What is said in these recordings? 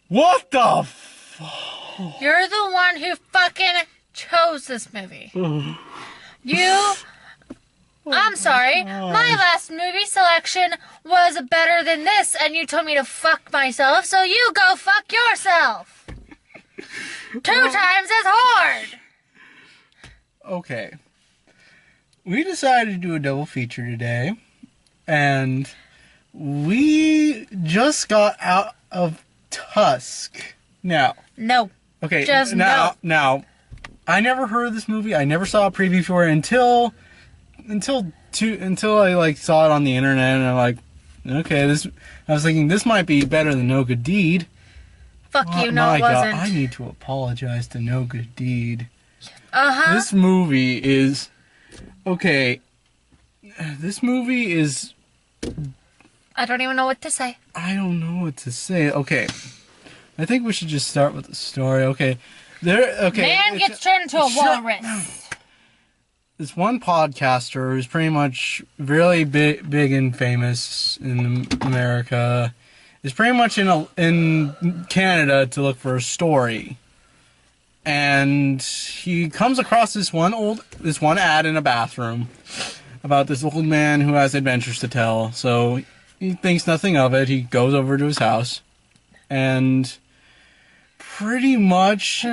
What the You're the one who fucking chose this movie. I'm sorry. My last movie selection was better than this, and you told me to fuck myself, so you go fuck yourself. 2 times as hard. Okay. We decided to do a double feature today, and we just got out of Tusk. Now. No. Okay. Just now, no. Now, I never heard of this movie. I never saw a preview for it until I like saw it on the internet, and I'm like, okay, I was thinking this might be better than No Good Deed. Fuck you, no it wasn't. God, I need to apologize to No Good Deed. Uh-huh. This movie is okay. This movie is. I don't even know what to say. I don't know what to say. Okay, I think we should just start with the story. Okay, Man gets turned into a walrus. This one podcaster who's pretty much really big and famous in America is pretty much in Canada to look for a story, and he comes across this one ad in a bathroom about this old man who has adventures to tell. So he thinks nothing of it. He goes over to his house, and pretty much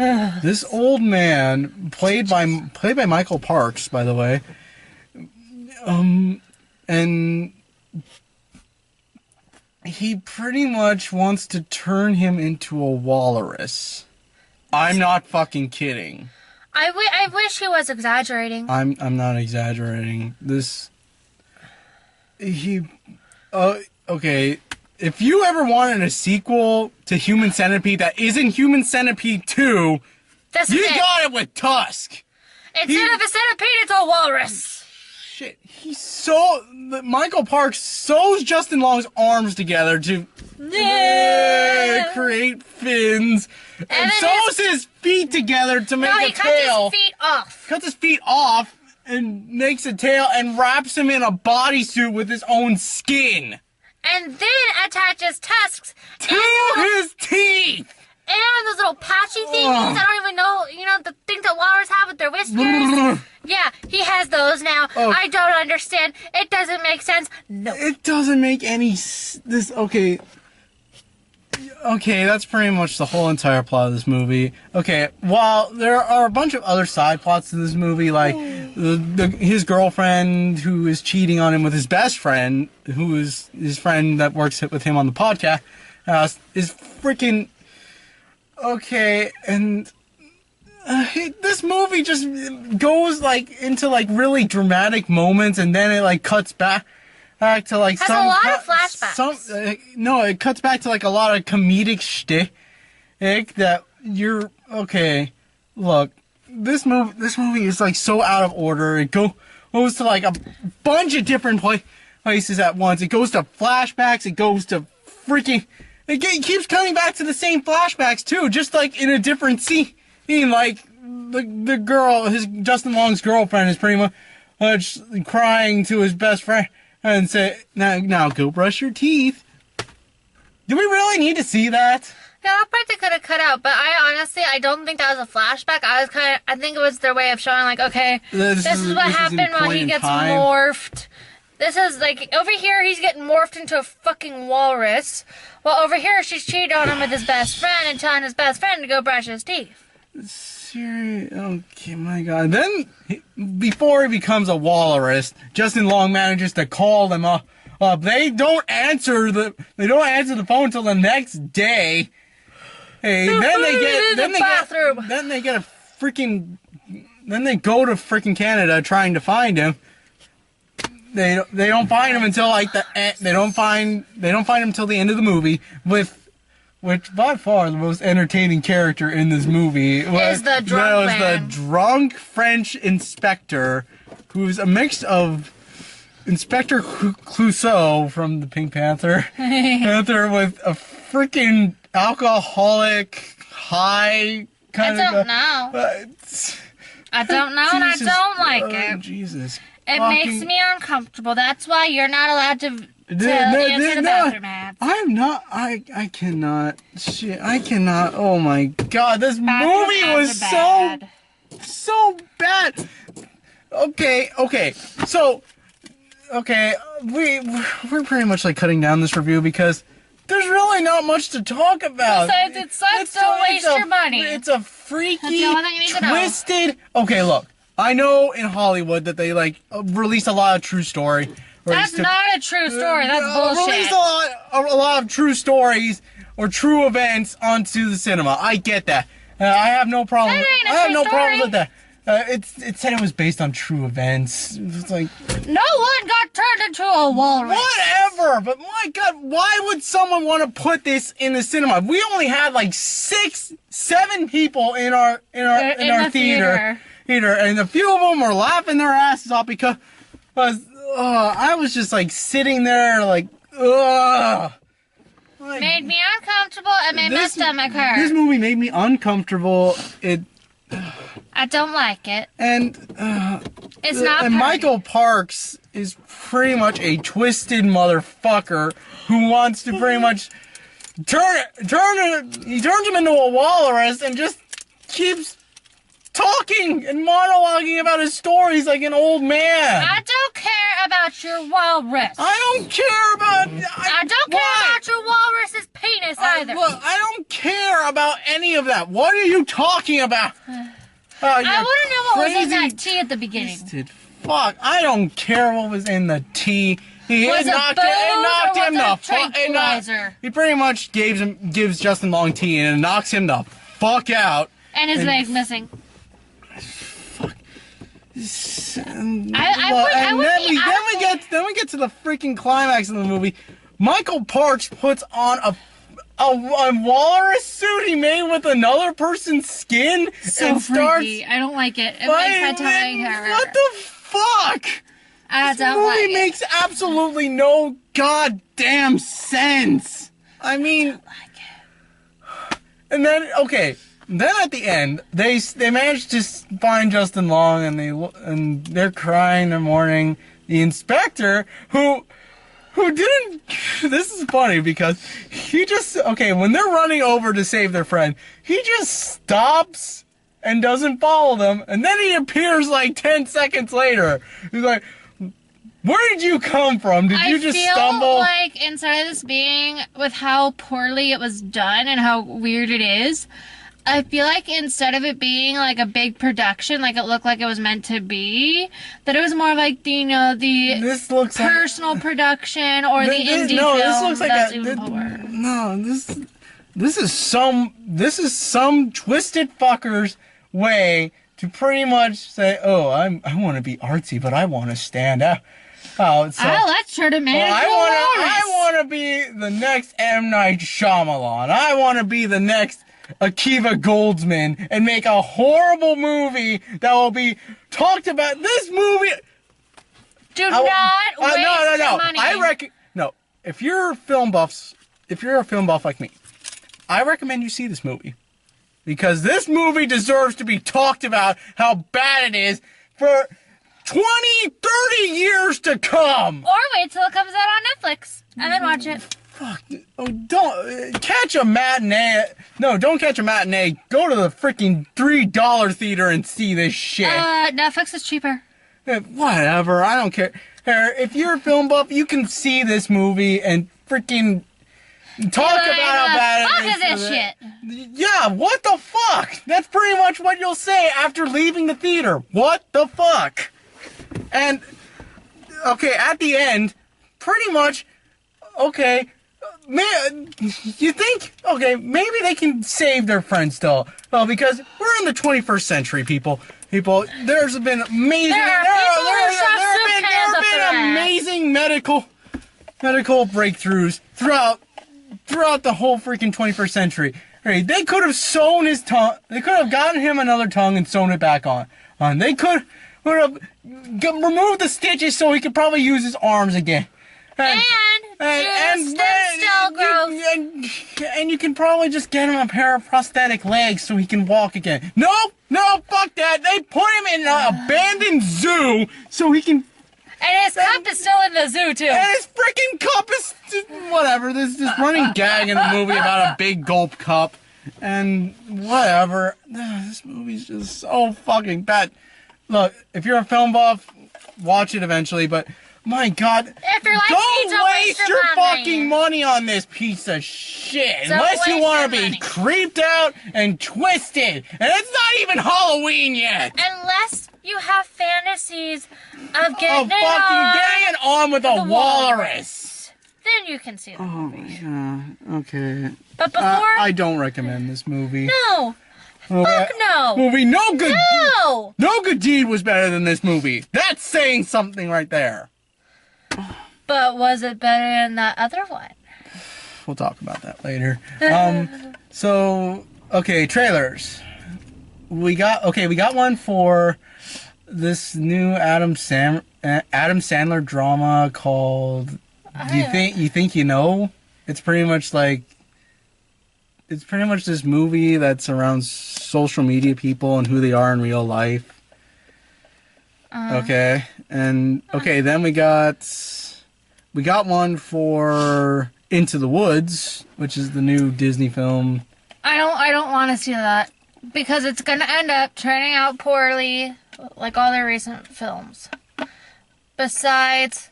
this old man, played by Michael Parks, by the way, and he pretty much wants to turn him into a walrus. I'm not fucking kidding. I wish he was exaggerating. I'm not exaggerating. Okay. If you ever wanted a sequel to Human Centipede that isn't Human Centipede 2, you got it with Tusk. Instead of a centipede, it's a walrus. Shit, Michael Parks sews Justin Long's arms together to create fins, and sews his feet together to make a tail. No, he cuts his feet off. Cuts his feet off and makes a tail and wraps him in a bodysuit with his own skin. And then attaches tusks to his teeth. And those little patchy things. I don't even know. You know, the things that walrus have with their whiskers? Yeah, he has those now. I don't understand. It doesn't make sense. No. It doesn't make any... Okay, that's pretty much the whole entire plot of this movie. Okay, while there are a bunch of other side plots to this movie, like his girlfriend who is cheating on him with his best friend, who is his friend that works with him on the podcast, is freaking... Okay, and this movie just goes into really dramatic moments, and then it cuts back to has a lot of flashbacks. It cuts back to a lot of comedic shtick that you're okay. Look, this movie is so out of order. It goes to a bunch of different places at once. It goes to flashbacks. It goes to freaking. It keeps coming back to the same flashbacks too, just in a different scene. The girl, Justin Long's girlfriend, is pretty much crying to his best friend and say, "Now go brush your teeth." Do we really need to see that? Yeah, that part they could have cut out, but I don't think that was a flashback. I think it was their way of showing okay, this is what happened when he gets morphed. This is over here he's getting morphed into a fucking walrus. Well, over here she's cheating on him with his best friend and telling his best friend to go brush his teeth. Serious? Okay, my God. Then, before he becomes a walrus, Justin Long manages to call them up. They don't answer the phone until the next day. Hey, then they go to freaking Canada trying to find him. They don't find him until they don't find him until the end of the movie, which by far the most entertaining character in this movie is the drunk man. The drunk French inspector, who's a mix of Inspector Clouseau from the Pink Panther with a freaking alcoholic high kind of. I don't know, and I don't like it. Jesus. It makes me uncomfortable. That's why you're not allowed to to answer the bathroom ads. I'm not. I cannot. Shit. I cannot. Oh my god. This movie was so bad. Okay. So, we're pretty much like cutting down this review because there's really not much to talk about. Besides, it sucks. Don't waste your money. It's a freaky, twisted. Okay, look. I know in Hollywood that they like release a lot of true story. That's not a true story. That's bullshit. Release a lot of true stories or true events onto the cinema. I get that. I have no problem. I have no problem with that. It said it was based on true events. It's like no one got turned into a walrus. Whatever, but my god, why would someone want to put this in the cinema? We only had like 7 people in our theater, and a few of them were laughing their asses off because I was just like sitting there like ugh. Made me uncomfortable and made my stomach hurt. This movie made me uncomfortable. I don't like it. And it's not. And Michael Parks is pretty much a twisted motherfucker who wants to pretty much he turns him into a walrus and just keeps talking and monologuing about his stories like an old man. I don't care about your walrus. I don't care about. I don't care about your walrus's penis either. Look, I don't care about any of that. What are you talking about? I want to know what was in that tea at the beginning. Fuck, I don't care what was in the tea. He pretty much gives Justin Long tea and it knocks him the fuck out. And his leg's missing. Fuck. Then we get to the freaking climax of the movie. Michael Parks puts on a walrus suit he made with another person's skin and freaky. I don't like it. It makes my tummy hurt. What the fuck? I don't like it. This movie makes absolutely no goddamn sense. I mean, I don't like it. And then at the end they managed to find Justin Long and they're crying in the morning. The inspector who didn't. This is funny because he just when they're running over to save their friend, he just stops and doesn't follow them, and then he appears like 10 seconds later. He's like, "Where did you come from? Did you just stumble?" I feel like instead of this being with how poorly it was done and how weird it is, I feel like instead of it being like a big production, like it looked like it was meant to be, that it was more like the this looks personal production or the indie film. This looks like this is some twisted fucker's way to pretty much say, "Oh, I want to be artsy, but I want to stand out." Let's try to manage I want to be the next M. Night Shyamalan. I want to be the next Akiva Goldsman and make a horrible movie that will be talked about. This movie. Do not waste your money. If you're a film buff like me, I recommend you see this movie because this movie deserves to be talked about how bad it is for 20, 30 years to come. Or wait till it comes out on Netflix and then watch it. Fuck. Oh, don't catch a matinee. No, don't catch a matinee. Go to the freaking $3 theater and see this shit. Netflix is cheaper. Whatever. I don't care. If you're a film buff, you can see this movie and freaking talk about how bad it is. Fuck is this shit? Yeah, what the fuck? That's pretty much what you'll say after leaving the theater. What the fuck? And, at the end, pretty much, man, you think, maybe they can save their friends still. Well, because we're in the 21st century, people. There's been amazing, amazing medical breakthroughs throughout the whole freaking 21st century. They could have sewn his tongue. They could have gotten him another tongue and sewn it back on. They could have removed the stitches so he could probably use his arms again. And you can probably just get him a pair of prosthetic legs so he can walk again. No, fuck that. They put him in an abandoned zoo so he can And his cup is still in the zoo, too. And his freaking cup is whatever. There's this running gag in the movie about a big gulp cup. And whatever. This movie's just so fucking bad. Look, if you're a film buff, watch it eventually, but my God, don't waste your fucking money on this piece of shit. Unless you want to be creeped out and twisted. And it's not even Halloween yet. Unless you have fantasies of getting it on with a walrus. Then you can see the movie. Yeah, okay. But before... I don't recommend this movie. No. Fuck no. Movie, no good deed was better than this movie. That's saying something right there. But was it better than that other one? We'll talk about that later. Okay, trailers. We got one for this new Adam Sandler drama called You Think You Know? It's pretty much this movie that's around social media people and who they are in real life. Okay. And then we got one for Into the Woods, which is the new Disney film. I don't want to see that because it's going to end up turning out poorly like all their recent films. Besides,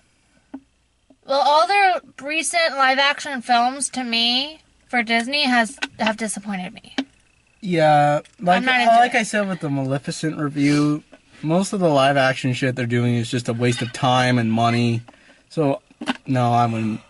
all their recent live action films to me for Disney have disappointed me. Yeah, like I said with the Maleficent review, most of the live action shit they're doing is just a waste of time and money. So, no, I wouldn't.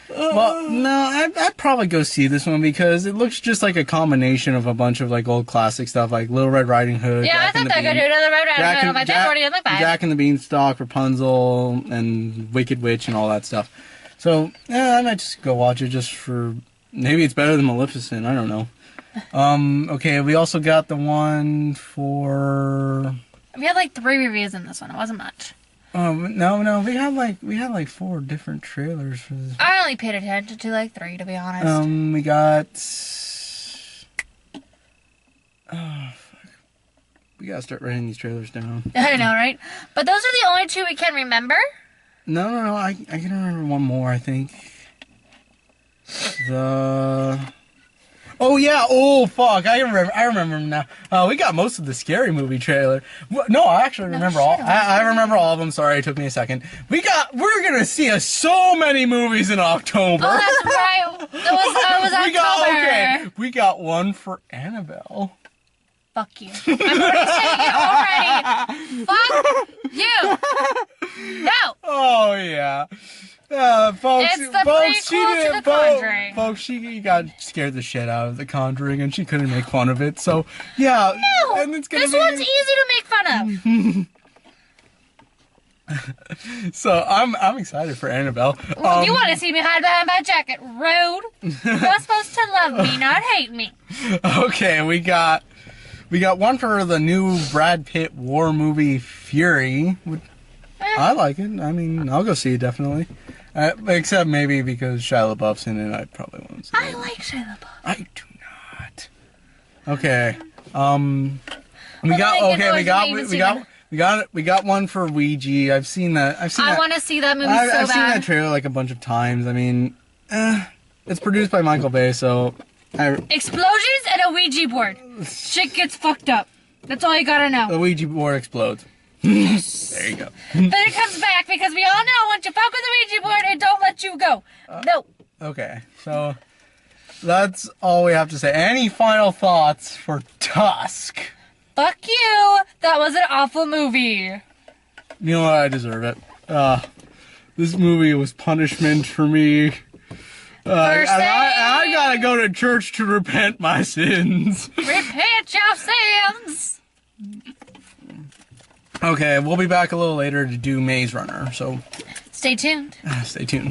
Well, no, I'd probably go see this one because it looks just like a combination of a bunch of like old classic stuff like Little Red Riding Hood. Yeah, I thought that could do another Red Riding Hood. I'm like, that's already in the bag. Jack and the Beanstalk, Rapunzel, and Wicked Witch and all that stuff. So, yeah, I might just go watch it just for... Maybe it's better than Maleficent. I don't know. Okay, we also got the one for... We had like 3 reviews in this one. It wasn't much. No. We had like 4 different trailers for this. I only paid attention to like 3, to be honest. We got... Oh, fuck. We gotta start writing these trailers down. I know, right? But those are the only 2 we can remember? No. I can remember one more, I think. Oh yeah! Oh fuck! I remember now. We got most of the Scary Movie trailer. No, I actually remember all. I remember all of them. Sorry, it took me a second. We're gonna see so many movies in October. Oh, that's right. It was October. We got one for Annabelle. Fuck you. I'm already saying it already. Fuck you. No. Oh yeah. Folks, it's the prequel to The Conjuring. Folks, she got scared the shit out of The Conjuring, and she couldn't make fun of it. So, yeah. No, and it's this one's easy to make fun of. So, I'm excited for Annabelle. You want to see me hide behind my jacket, rude. You're supposed to love me, not hate me. Okay, we got one for the new Brad Pitt war movie, Fury. I like it. I mean, I'll go see it, definitely. Except maybe because Shia LaBeouf's in it, I probably won't see it. I like Shia LaBeouf. I do not. Okay. We got one for Ouija. I've seen that. I want to see that movie so bad. I've seen that trailer like a bunch of times. I mean, it's produced by Michael Bay, so explosions and a Ouija board. Shit gets fucked up. That's all you gotta know. The Ouija board explodes. There you go. Then it comes back because we all know once you fuck with the Ouija board, it don't let you go. No. Okay, so that's all we have to say. Any final thoughts for Tusk? Fuck you. That was an awful movie. You know what? I deserve it. This movie was punishment for me. I gotta go to church to repent my sins. Repent your sins. Okay, we'll be back a little later to do Maze Runner, so... Stay tuned. Stay tuned.